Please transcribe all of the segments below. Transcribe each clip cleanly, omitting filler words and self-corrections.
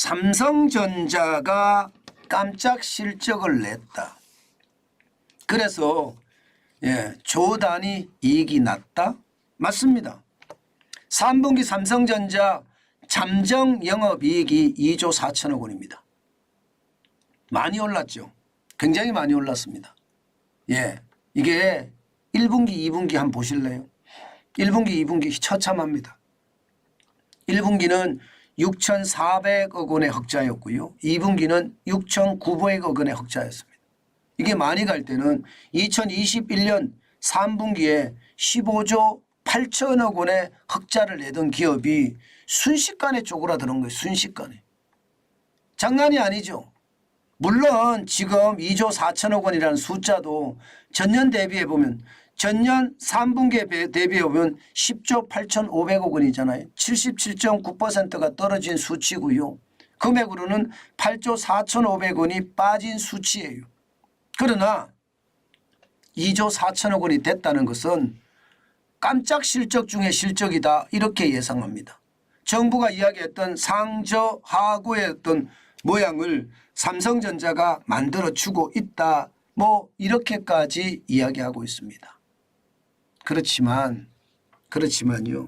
삼성전자가 깜짝 실적을 냈다. 그래서 조 단위 이익이 났다? 맞습니다. 3분기 삼성전자 잠정 영업이익이 2조 4천억 원입니다. 많이 올랐죠. 굉장히 많이 올랐습니다. 이게 1분기 2분기 한번 보실래요? 1분기 2분기 처참합니다. 1분기는 6,400억 원의 흑자였고요. 2분기는 6,900억 원의 흑자였습니다. 이게 많이 갈 때는 2021년 3분기에 15조 8천억 원의 흑자를 내던 기업이 순식간에 쪼그라드는 거예요. 순식간에. 장난이 아니죠. 물론 지금 2조 4천억 원이라는 숫자도 전년 대비해 보면 전년 3분기에 대비해 보면 10조 8,500억 원이잖아요. 77.9%가 떨어진 수치고요. 금액으로는 8조 4,500원이 빠진 수치예요. 그러나 2조 4천억 원이 됐다는 것은 깜짝 실적 중의 실적이다 이렇게 예상합니다. 정부가 이야기했던 상저하고의 어떤 모양을 삼성전자가 만들어주고 있다 뭐 이렇게까지 이야기하고 있습니다. 그렇지만요.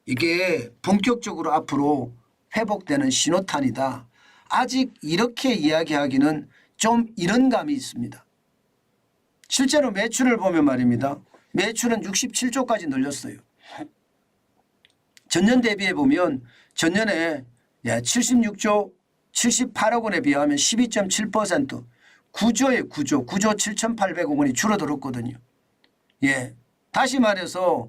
이게 본격적으로 앞으로 회복되는 신호탄이다. 아직 이렇게 이야기하기는 좀 이런 감이 있습니다. 실제로 매출을 보면 말입니다. 매출은 67조까지 늘렸어요. 전년 대비해 보면 전년에 76조 78억 원에 비하면 12.7% 9조 7,800억 원이 줄어들었거든요. 다시 말해서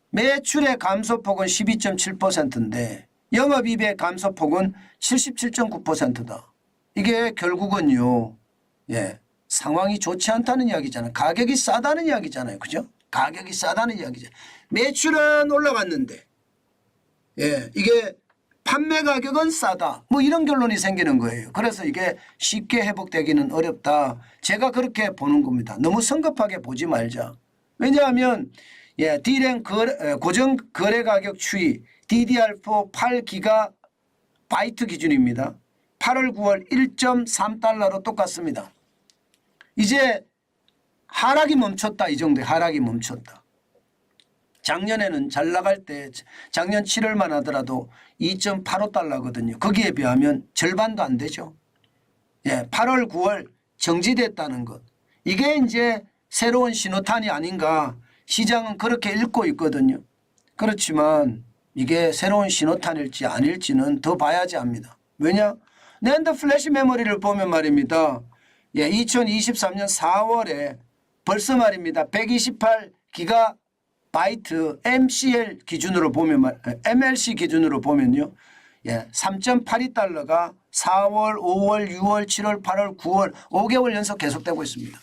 매출의 감소폭은 12.7%인데 영업이익의 감소폭은 77.9%다. 이게 결국은요. 상황이 좋지 않다는 이야기잖아요. 가격이 싸다는 이야기잖아요. 그죠? 가격이 싸다는 이야기잖아요. 매출은 올라갔는데 이게 판매 가격은 싸다. 뭐 이런 결론이 생기는 거예요. 그래서 이게 쉽게 회복되기는 어렵다. 제가 그렇게 보는 겁니다. 너무 성급하게 보지 말자. 왜냐하면 D램 고정 거래 가격 추이 DDR4 8기가 바이트 기준입니다. 8월 9월 1.3달러로 똑같습니다. 이제 하락이 멈췄다. 이 정도의 하락이 멈췄다. 작년에는 잘 나갈 때 작년 7월만 하더라도 2.85달러거든요. 거기에 비하면 절반도 안 되죠. 8월 9월 정지됐다는 것. 이게 이제 새로운 신호탄이 아닌가 시장은 그렇게 읽고 있거든요. 그렇지만 이게 새로운 신호탄일지 아닐지는 더 봐야지 합니다. 왜냐? 낸드 플래시 메모리를 보면 말입니다. 2023년 4월에 벌써 말입니다. 128기가 바이트 MCL 기준으로 보면 MLC 기준으로 보면요. 3.82달러가 4월, 5월, 6월, 7월, 8월, 9월 5개월 연속 계속되고 있습니다.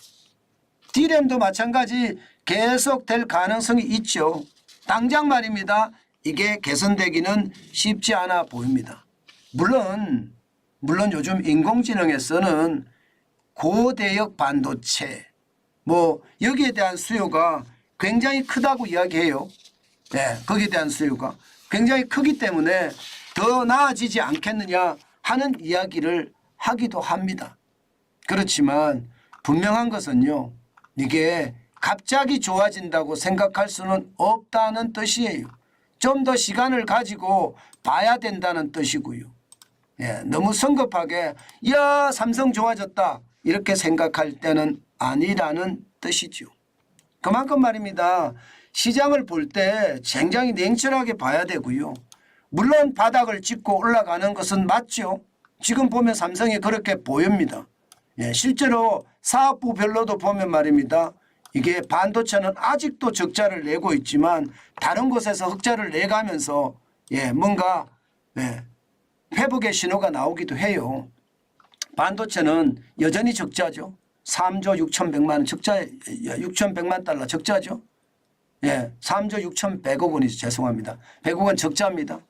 D램도 마찬가지 계속될 가능성이 있죠. 당장 말입니다. 이게 개선되기는 쉽지 않아 보입니다. 물론 요즘 인공지능에서는 고대역 반도체 뭐 여기에 대한 수요가 굉장히 크다고 이야기해요. 거기에 대한 수요가 굉장히 크기 때문에 더 나아지지 않겠느냐 하는 이야기를 하기도 합니다. 그렇지만 분명한 것은요. 이게 갑자기 좋아진다고 생각할 수는 없다는 뜻이에요. 좀 더 시간을 가지고 봐야 된다는 뜻이고요. 너무 성급하게 야 삼성 좋아졌다 이렇게 생각할 때는 아니라는 뜻이죠. 그만큼 말입니다. 시장을 볼 때 굉장히 냉철하게 봐야 되고요. 물론 바닥을 짚고 올라가는 것은 맞죠. 지금 보면 삼성이 그렇게 보입니다. 실제로 사업부별로도 보면 말입니다. 이게 반도체는 아직도 적자를 내고 있지만 다른 곳에서 흑자를 내가면서 뭔가 회복의 신호가 나오기도 해요. 반도체는 여전히 적자죠. 3조 6,100만 원 적자, 6,100만 달러 적자죠. 3조 6,100억 원이죠. 죄송합니다. 100억 원 적자입니다.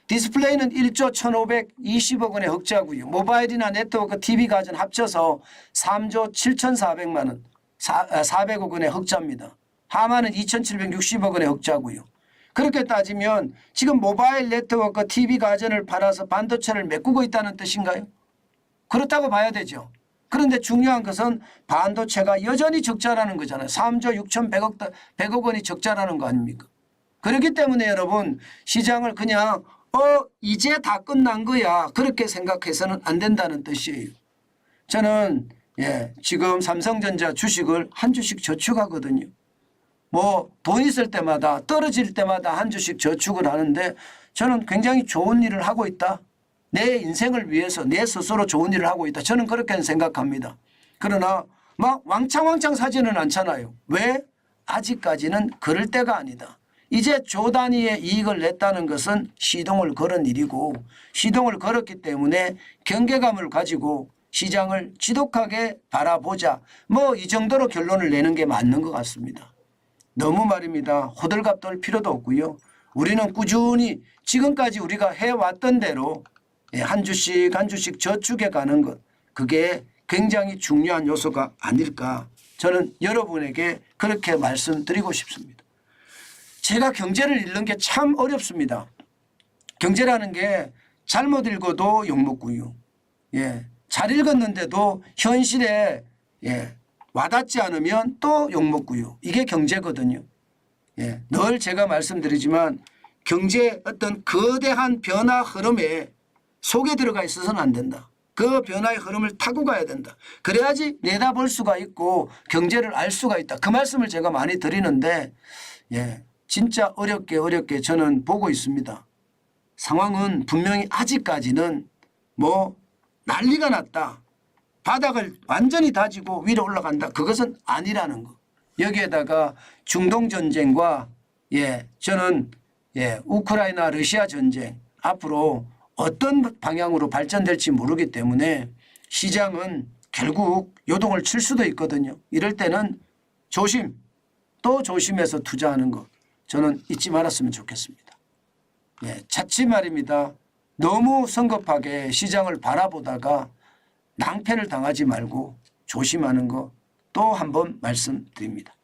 디스플레이는 1조 1,520억 원의 흑자고요. 모바일이나 네트워크, TV 가전 합쳐서 3조 7,400만 원, 400억 원의 흑자입니다. 하마는 2,760억 원의 흑자고요. 그렇게 따지면 지금 모바일 네트워크 TV 가전을 팔아서 반도체를 메꾸고 있다는 뜻인가요? 그렇다고 봐야 되죠. 그런데 중요한 것은 반도체가 여전히 적자라는 거잖아요. 3조 6,100억 원이 적자라는 거 아닙니까? 그렇기 때문에 여러분 시장을 그냥 이제 다 끝난 거야 그렇게 생각해서는 안 된다는 뜻이에요. 저는 지금 삼성전자 주식을 한 주씩 저축하거든요. 뭐 돈 있을 때마다 떨어질 때마다 한 주씩 저축을 하는데 저는 굉장히 좋은 일을 하고 있다. 내 인생을 위해서 내 스스로 좋은 일을 하고 있다. 저는 그렇게 생각합니다. 그러나 막 왕창 사지는 않잖아요. 왜? 아직까지는 그럴 때가 아니다. 이제 조 단위의 이익을 냈다는 것은 시동을 걸은 일이고 시동을 걸었기 때문에 경계감을 가지고 시장을 지독하게 바라보자. 뭐 이 정도로 결론을 내는 게 맞는 것 같습니다. 너무 말입니다. 호들갑 떨 필요도 없고요. 우리는 꾸준히 지금까지 우리가 해왔던 대로 한 주씩 한 주씩 저축해 가는 것 그게 굉장히 중요한 요소가 아닐까 저는 여러분에게 그렇게 말씀드리고 싶습니다. 제가 경제를 읽는 게 참 어렵습니다. 경제라는 게 잘못 읽어도 욕먹고요. 잘 읽었는데도 현실에 와닿지 않으면 또 욕먹고요. 이게 경제거든요. 늘 제가 말씀드리지만 경제의 어떤 거대한 변화 흐름에 속에 들어가 있어서는 안 된다. 그 변화의 흐름을 타고 가야 된다. 그래야지 내다볼 수가 있고 경제를 알 수가 있다. 그 말씀을 제가 많이 드리는데 진짜 어렵게 저는 보고 있습니다. 상황은 분명히 아직까지는 뭐 난리가 났다. 바닥을 완전히 다지고 위로 올라간다. 그것은 아니라는 거. 여기에다가 중동 전쟁과 저는 우크라이나 러시아 전쟁 앞으로 어떤 방향으로 발전될지 모르기 때문에 시장은 결국 요동을 칠 수도 있거든요. 이럴 때는 조심 또 조심해서 투자하는 거 저는 잊지 말았으면 좋겠습니다. 자칫 말입니다. 너무 성급하게 시장을 바라보다가 낭패를 당하지 말고 조심하는 거 또 한 번 말씀드립니다.